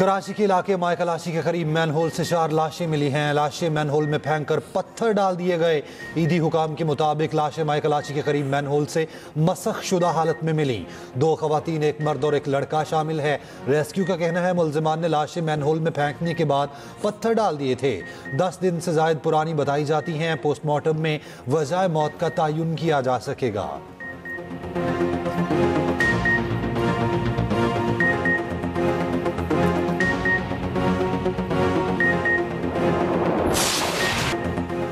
कराची के इलाके मायकलाशी के करीब मैनहोल से 4 लाशें मिली हैं। लाशें मैनहोल में फेंक कर पत्थर डाल दिए गए। ईदी हुकाम के मुताबिक लाशें मायकलाशी के करीब मैनहोल से मसख शुदा हालत में मिली। 2 खवातीन, एक मर्द और एक लड़का शामिल है। रेस्क्यू का कहना है मुलजिमान ने लाशें मैनहोल में फेंकने के बाद पत्थर डाल दिए थे। 10 दिन से जायद पुरानी बताई जाती हैं। पोस्टमार्टम में वजह मौत का तयन किया जा सकेगा।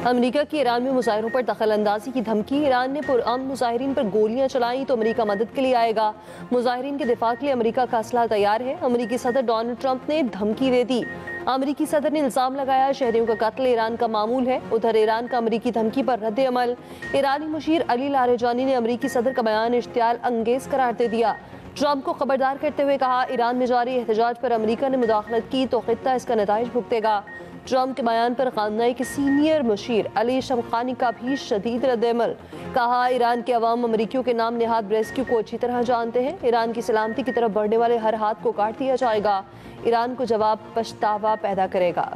अमेरिका की ईरान में मुजाहिरों पर दखल अंदाजी की धमकी। ईरान ने पुरअमन मुजाहिरीन पर गोलियां चलाई तो अमेरिका मदद के लिए आएगा। मुजाहिरीन के दिफा के लिए अमेरिका का असला तैयार है। अमेरिकी सदर डोनाल्ड ट्रंप ने धमकी दे दी। अमेरिकी सदर ने इल्जाम लगाया शहरियों का कत्ल ईरान का मामूल है। उधर ईरान का अमेरिकी धमकी पर रद्द अमल। ईरानी मुशीर अली लारेजानी ने अमेरिकी सदर का बयान इश्तियाल अंगेज करार दे दिया। ट्रंप को खबरदार करते हुए कहा, ईरान में जारी एहतजाज पर अमेरिका ने मुदाखलत की तो खित्ता इसका नताइज भुगतेगा। ट्रंप के बयान पर खामनेई के सीनियर मुशीर अली शमखानी का भी शदीद रद्द-ए-अमल। कहा, ईरान के अवाम अमरीकियों के नाम नेहाद रेस्क्यू को अच्छी तरह जानते हैं। ईरान की सलामती की तरफ बढ़ने वाले हर हाथ को काट दिया जाएगा। ईरान को जवाब पछतावा पैदा करेगा।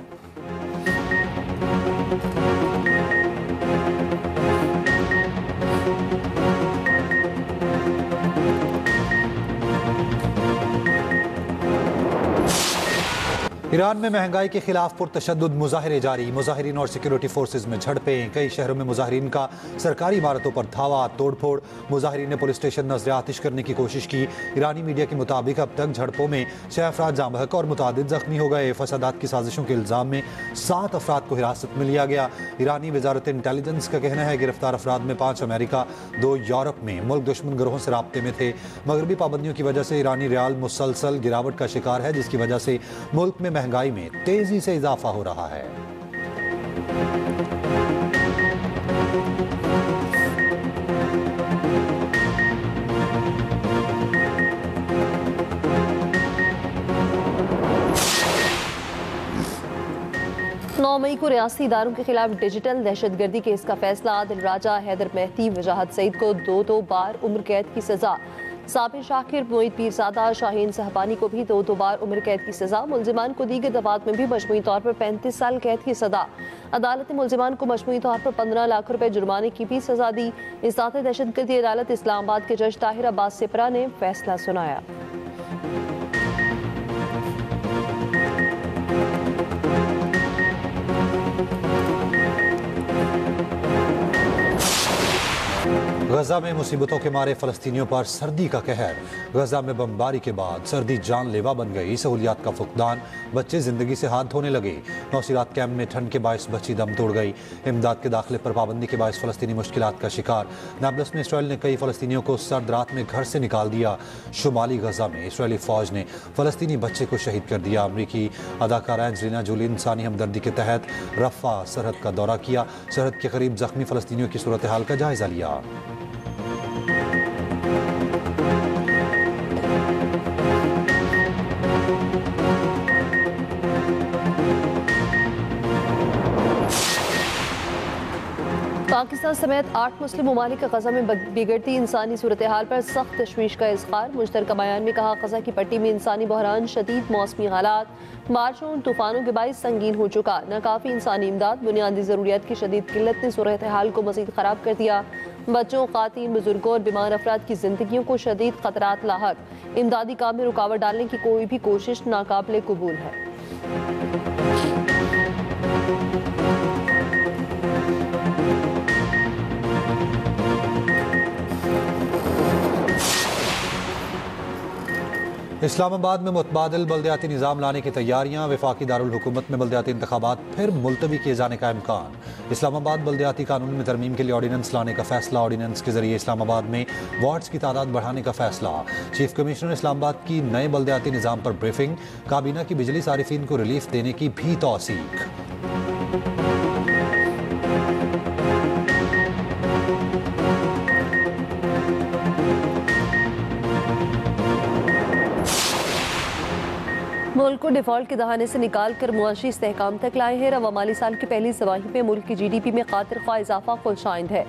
ईरान में महंगाई के खिलाफ पुरतशद्दुद मुजाहिरे जारी। मुजाहिरीन और सिक्योरिटी फोर्सेज में झड़पें। कई शहरों में मुजाहिरीन का सरकारी इमारतों पर धावा, तोड़फोड़। मुजाहिरीन ने पुलिस स्टेशन नजर आतिश करने की कोशिश की। ईरानी मीडिया के मुताबिक अब तक झड़पों में 6 अफराद जाँ बहक और मुतादिद जख्मी हो गए। फसादात की साजिशों के इल्जाम में 7 अफराद को हिरासत में लिया गया। ईरानी वजारत इंटेलिजेंस का कहना है गिरफ्तार अफराद में 5 अमेरिका, 2 यूरोप में मुल्क दुश्मन गिरोहों से राब्ते में थे। मगरबी पाबंदियों की वजह से ईरानी रियाल मुसलसल गिरावट का शिकार है, जिसकी वजह से मुल्क में महंगाई में तेजी से इजाफा हो रहा है। मई को रियासती इदारों के खिलाफ डिजिटल दहशतगर्दी केस का फैसला। दिल राजा, हैदर मेहदी, वजाहत सईद को 2 बार उम्र कैद की सजा। साबिर शाकिर, मोईद पीरजादा, शाहीन सहबानी को भी 2 बार उम्र कैद की सजा। मुलजिमान को दीगर दफात में भी मजमूई तौर पर 35 साल कैद की सजा। अदालत ने मुलजिमान को मजमूई तौर पर 15 लाख रुपए जुर्माने की भी सजा दी। इस्लाह दहशतगर्दी अदालत इस्लामाबाद के जज ताहिर अब्बास सिपरा ने फैसला सुनाया। गजा में मुसीबतों के मारे फलस्तीनियों पर सर्दी का कहर। गजा में बमबारी के बाद सर्दी जानलेवा बन गई। सहूलियात का फुकदान, बच्चे जिंदगी से हाथ धोने लगे। नौसीरात कैंप में ठंड के बायस बच्ची दम तोड़ गई। इमदाद के दाखिले पर पाबंदी के बायस फलस्तीनी मुश्किलात का शिकार। नाबलस में इसराइल ने कई फलस्तीनियों को सर्द रात में घर से निकाल दिया। शुमाली गजा में इसराइली फौज ने फलस्तीनी बच्चे को शहीद कर दिया। अमरीकी अदाकारा एंजेलिना जोली इंसानी हमदर्दी के तहत रफा सरहद का दौरा किया। सरहद के करीब जख्मी फलस्तीनियों की सूरत हाल का जायजा लिया। पाकिस्तान समेत 8 मुस्लिम ममालिक गजा में बिगड़ती इंसानी सूरत हाल पर सख्त तशवीश का इज़हार। मुश्तरका बयान में कहा, गजा की पट्टी में इंसानी बहरान, शदीद मौसमी हालात, बारिशों तूफानों के बाइस संगीन हो चुका। नाकाफी इंसानी इमदाद, बुनियादी ज़रूरियात की शदीद किल्लत ने सूरत हाल को मज़ीद ख़राब कर दिया। बच्चों, ख़वातीन, बुजुर्गों और बीमार अफराद की जिंदगियों को शदीद ख़तरात लाहक। इमदादी काम में रुकावट डालने की कोई भी कोशिश नाकाबिले कबूल है। इस्लामाबाद में मुतबादिल बल्दियाती निज़ाम लाने की तैयारियां। वफाकी दारुल हुकूमत में बल्दियाती इंतखाबात फिर मुलतवी किए जाने का इम्कान। इस्लामाबाद बल्दियाती कानून में तरमीम के लिए ऑर्डिनेंस लाने का फैसला। ऑर्डिनेंस के जरिए इस्लामाबाद में वार्ड्स की तादाद बढ़ाने का फैसला। चीफ कमिश्नर इस्लामाबाद की नए बल्दियाती निज़ाम पर ब्रीफिंग। काबीना की बिजली सारिफीन को रिलीफ देने की भी तौसीक। मुल्क को डिफॉल्ट के दहाने से निकाल कर मुआशी इस्तेहकाम तक लाए हैं। रवा माली साल की पहली तिमाही में मुल्क की GDP में खातिर ख्वाह इजाफा खुलशाइंद है।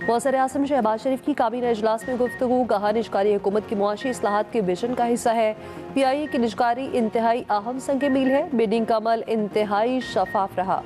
वज़ीर आज़म शहबाज शरीफ की काबीना इजलास में गुफ्तगू, कहा निजकारी हुकूमत की मुआशी इस्लाहात के विजन का हिस्सा है। PIA की निजकारी इंतहाई अहम संग मील है। बिडिंग का अमल इंतहाई शफाफ रहा।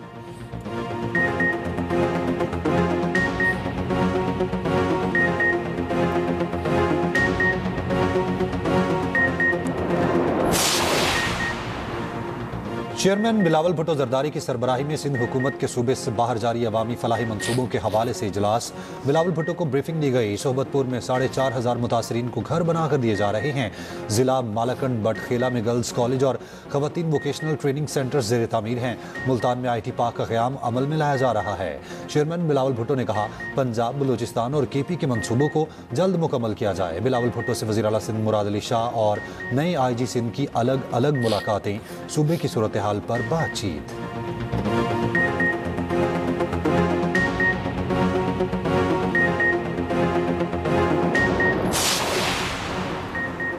चेयरमैन बिलावल भुट्टो जरदारी की सरबराही में सिंध हुकूमत के सूबे से बाहर जारी अवामी फलाही मंसूबों के हवाले से इजलास। बिलावल भुट्टो को ब्रीफिंग दी गई। सोहबतपुर में 4,500 मुतासरीन को घर बनाकर दिए जा रहे हैं। जिला मालाकंड बटखेला में गर्ल्स कॉलेज और खवातीन वोकेशनल ट्रेनिंग सेंटर जेर तामीर हैं। मुल्तान में IT पार्क का क़याम अमल में लाया जा रहा है। चेयरमैन बिलावल भुट्टो ने कहा पंजाब, बलूचिस्तान और KP के मंसूबों को जल्द मुकम्मल किया जाए। बिलावल भुट्टो से वज़ीर आला सिंध मुराद अली शाह और नए IG सिंध की अलग अलग मुलाकातें, सूबे की सूरत हाल पर बातचीत।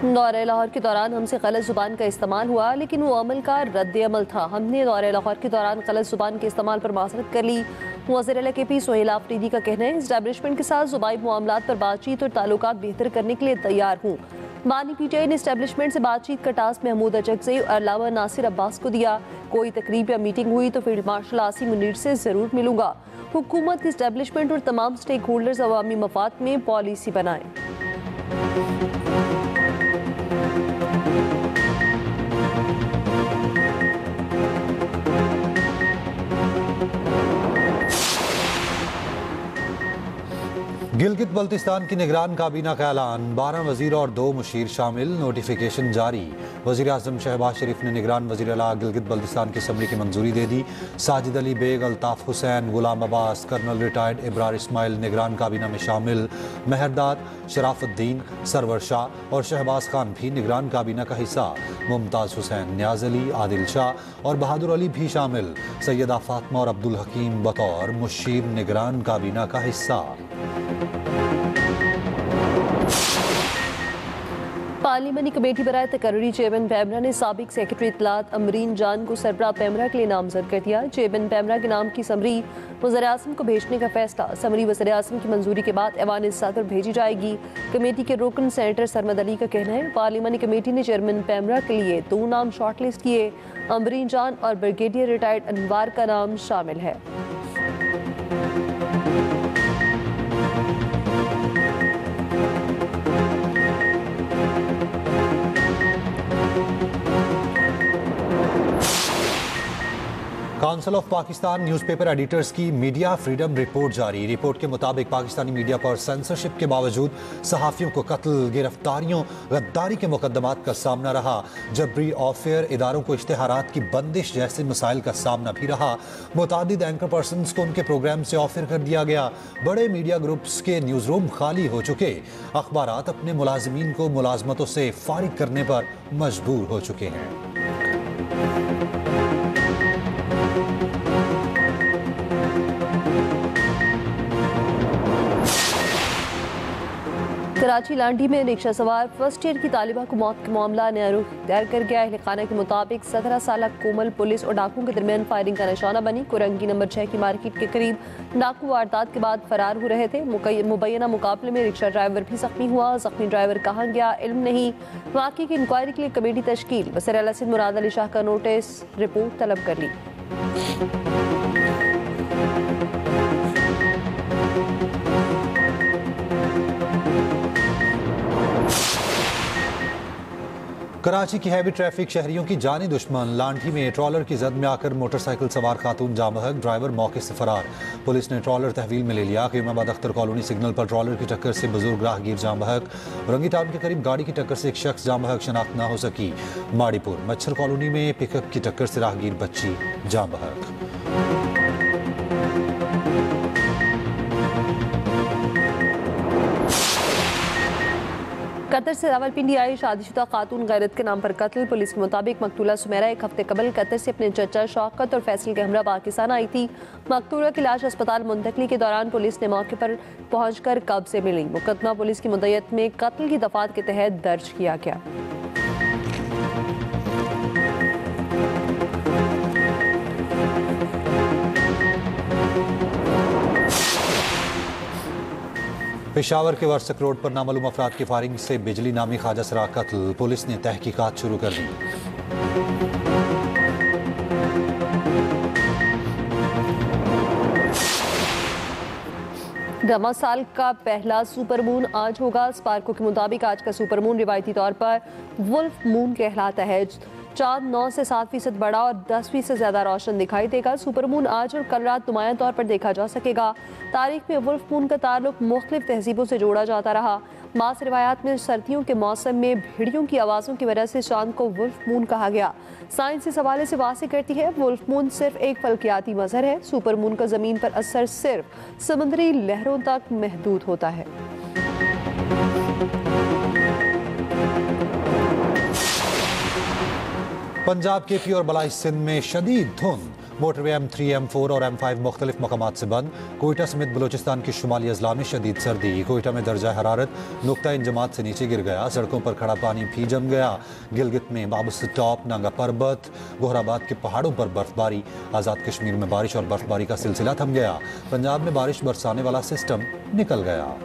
दौरे लाहौर के दौरान हमसे गलत जुबान का इस्तेमाल हुआ, लेकिन वो अमल का रद्द अमल था। हमने दौरे लाहौर के दौरान गलत जुबान के इस्तेमाल पर माजरत कर ली। वज़ीर आला KP सोहेल आफरीदी का कहना है इस्टेब्लिशमेंट के साथ ज़ुबाई मामलात पर बातचीत और ताल्लुकात बेहतर करने के लिए तैयार हूँ। बानी PTI ने इस्टेब्लिशमेंट से बातचीत का टास्क महमूद अचकज़ई और अलावा नासिर अब्बास को दिया। कोई तकरीब या मीटिंग हुई तो फील्ड मार्शल आसिम मुनीर से ज़रूर मिलूंगा। हुकूमत, इस्टेब्लिशमेंट और तमाम स्टेक होल्डर्स अवामी मफाद में पॉलिसी बनाएं। गिलगित बल्तिस्तान की निगरान काबीना का ऐलान, 12 वजीर और 2 मुशीर शामिल, नोटिफिकेशन जारी। वज़ीर आज़म शहबाज शरीफ ने निगरान वज़ीर आला गिलगित बल्तिस्तान की असम्बली की मंजूरी दे दी। साजिद अली बेग, अल्ताफ़ हुसैन, गुलाम अब्बास, कर्नल रिटायर्ड इब्रार इस्माइल निगरान काबीना में शामिल। मेहरदाद, शराफुद्दीन, सरवर शाह और शहबाज खान भी निगरान काबीना का हिस्सा। मुमताज़ हुसैन, न्याज अली, आदिल शाह और बहादुर अली भी शामिल। सैयदा फातिमा और अब्दुल हकीम बतौर मुशीर निगरान काबीना का हिस्सा। पार्लिमानी कमेटी बराए तकर्री चेयरमैन पैमरा ने साबिक सेक्रेटरी इत्तलात अमरीन जान को सरबराह पैमरा के लिए नामजद कर दिया। चेयरमैन पैमरा के नाम की समरी वज़ीर आज़म को भेजने का फैसला। समरी वज़ीर आज़म की मंजूरी के बाद ऐवान सदर भेजी जाएगी। कमेटी के रुकन सेनेटर सरमद अली का कहना है पार्लिमानी कमेटी ने चेयरमैन पैमरा के लिए 2 नाम शॉर्टलिस्ट किए। अमरीन जान और ब्रिगेडियर रिटायर्ड अनवार का नाम शामिल है। Council of Pakistan newspaper editors की मीडिया फ्रीडम रिपोर्ट जारी। रिपोर्ट के मुताबिक पाकिस्तानी मीडिया पर सेंसरशिप के बावजूद सहाफ़ियों को कत्ल, गिरफ्तारियों, गद्दारी के मुकदमात का सामना रहा। जबरी ऑफेयर, इदारों को इश्तेहारात की बंदिश जैसे मसाइल का सामना भी रहा। मुतादिद एंकर पर्सनस को उनके प्रोग्राम से ऑफर कर दिया गया। बड़े मीडिया ग्रुप्स के न्यूज़ रूम खाली हो चुके। अखबारात अपने मुलाजमीन को मुलाजमतों से फारिग करने पर मजबूर हो चुके हैं। कराची लांडी में रिक्शा सवार फर्स्ट ईयर की तालिबा को मौत का मामला नया रुख इख्तियार कर गया। अहल खाना के मुताबिक 17 साल कोमल पुलिस और डाकुओं के दरमियान फायरिंग का निशाना बनी। कुरंगी नंबर 6 की मार्केट के करीब डाकू वारदात के बाद फरार हो रहे थे। मुबैना मुकाबले में रिक्शा ड्राइवर भी जख्मी हुआ। जख्मी ड्राइवर कहाँ गया इल्म नहीं। वाक़े की इंक्वायरी के लिए कमेटी तश्कील। वज़ीर आला सिंध मुराद अली शाह का नोटिस, रिपोर्ट तलब कर ली। कराची की हैवी ट्रैफिक शहरियों की जानी दुश्मन। लांठी में ट्रॉलर की जद में आकर मोटरसाइकिल सवार खातून जाम बहक, ड्राइवर मौके से फरार। पुलिस ने ट्रॉलर तहवील में ले लिया। कीमाबाद अख्तर कॉलोनी सिग्नल पर ट्रॉलर की टक्कर से बुजुर्ग राहगीर जाम बहक। रंगी टाउन के करीब गाड़ी की टक्कर से एक शख्स जाम बहक, शनाख्त न हो सकी। माड़ीपुर मच्छर कॉलोनी में पिकअप की टक्कर से राहगीर बच्ची जाम बहक। कतर से रावलपिंडी आई शादीशुदा खातून गैरत के नाम पर कत्ल। पुलिस के मुताबिक मकतूला सुमेरा 1 हफ्ते कबल कतर से अपने चचा शौकत और फैसल के हमरा पाकिस्तान आई थी। मकतूला की लाश अस्पताल मुंतकली के दौरान पुलिस ने मौके पर पहुंचकर कब्जे में ली। मुकदमा पुलिस की मुद्दत में कत्ल की दफात के तहत दर्ज किया गया। पेशावर के वर्सक रोड पर नामालूम अफराद की फायरिंग से बिजली नामी ख्वाजा सरा कत्ल, पुलिस ने तहकीकात शुरू कर दी। रमा साल का पहला सुपर मून आज होगा। स्पार्को के मुताबिक आज का सुपर मून रिवायती तौर पर वुल्फ मून कहलाता है। चांद 9 से 7% बड़ा और 10 से ज्यादा रोशन दिखाई देगा। सुपर मून आज और कल रात नुमायां तौर पर देखा जा सकेगा। तारीख में वुल्फ मून का ताल्लुक मुख्तलिफ तहजीबों से जोड़ा जाता रहा। मास रिवायात में सर्दियों के मौसम में भेड़ियों की आवाज़ों की वजह से चांद को वुल्फ मून कहा गया। साइंस इस हवाले से वाज़ेह करती है वुल्फ मून सिर्फ एक फल्कियाती मजहर है। सुपर मून का ज़मीन पर असर सिर्फ समुद्री लहरों तक महदूद होता है। पंजाब के पी और बलाई सिंध में शदीद धुंध, मोटरवे M3, M4 और M5 मुख्तलिफ मकामात से बंद। कोयटा समेत बलोचिस्तान के शुमाली अजला में शदीद सर्दी। कोयटा में दर्जा हरारत नुक्ता इंजमात से नीचे गिर गया। सड़कों पर खड़ा पानी भी जम गया। गिलगित में बाबूस टॉप, नांगा पर्बत, गोहराबाद के पहाड़ों पर बर्फबारी। आज़ाद कश्मीर में बारिश और बर्फबारी का सिलसिला थम गया। पंजाब में बारिश बरसाने वाला सिस्टम निकल गया।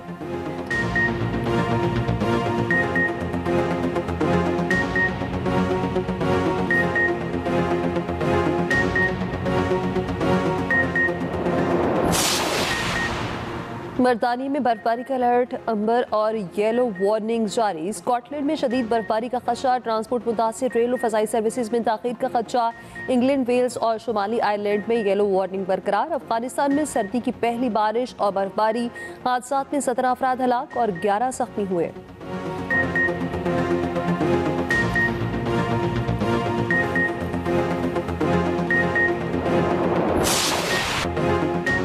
बरतानिया में बर्फबारी का अलर्ट, अंबर और येलो वार्निंग जारी। स्कॉटलैंड में शदीद बर्फबारी का खदशा, ट्रांसपोर्ट मुतासिर, रेल और फजाई सर्विसेज में ताखीर का खदशा। इंग्लैंड, वेल्स और शुमाली आयरलैंड में येलो वार्निंग बरकरार। अफगानिस्तान में सर्दी की पहली बारिश और बर्फबारी, हादसात में 17 अफराद हलाक और 11 जख्मी हुए।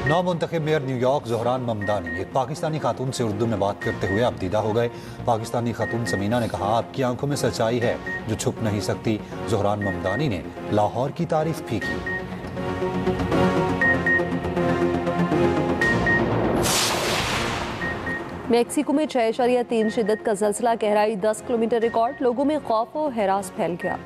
नौमुंतखब मेयर न्यूयॉर्क ज़ोहरान ममदानी एक पाकिस्तानी खातून से उर्दू में बात करते हुए अबदीदा हो गए। पाकिस्तानी खातून समीना ने कहा, आपकी आंखों में सच्चाई है जो छुप नहीं सकती। ज़ोहरान ममदानी ने लाहौर की तारीफ भी की। मेक्सिको में 6.3 शिद्दत का ज़लज़ला, गहराई 10 किलोमीटर रिकॉर्ड। लोगों में खौफ और हरास फैल गया।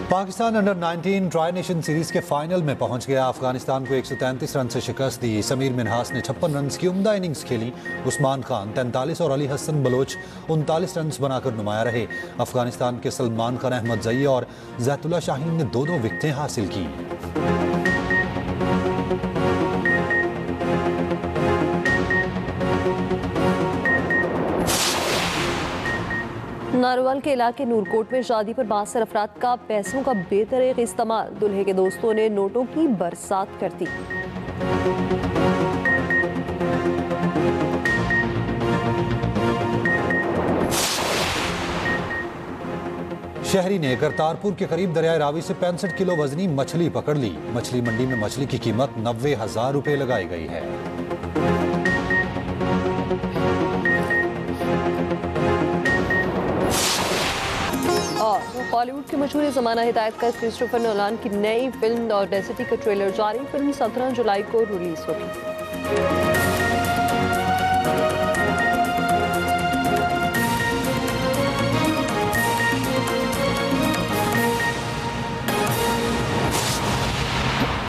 Pakistan under 19 tri nation series के फाइनल में पहुंच गया। अफगानिस्तान को 133 रन से शिकस्त दी। समीर मिन्हास ने 56 रन की उम्दा इनिंग्स खेली। उस्मान खान 43 और अली हसन बलोच 39 रन बनाकर नुमाया रहे। अफगानिस्तान के सलमान खान, अहमद जई और जैतुल्ला शाहीन ने 2-2 विकेटें हासिल की। नारोवाल के इलाके नूरकोट में शादी पर 62 अफराद का पैसों का बेतरीक इस्तेमाल, दुल्हे के दोस्तों ने नोटों की बरसात कर दी। शहरी ने करतारपुर के करीब दरियाए रावी से 65 किलो वजनी मछली पकड़ ली। मछली मंडी में मछली की कीमत 90,000 रुपए लगाई गई है। और बॉलीवुड के मशहूर ज़माना हिदायतकार क्रिस्टोफर नोलान की नई फिल्म द ऑडेसिटी का ट्रेलर जारी। फिल्म 17 जुलाई को रिलीज होगी।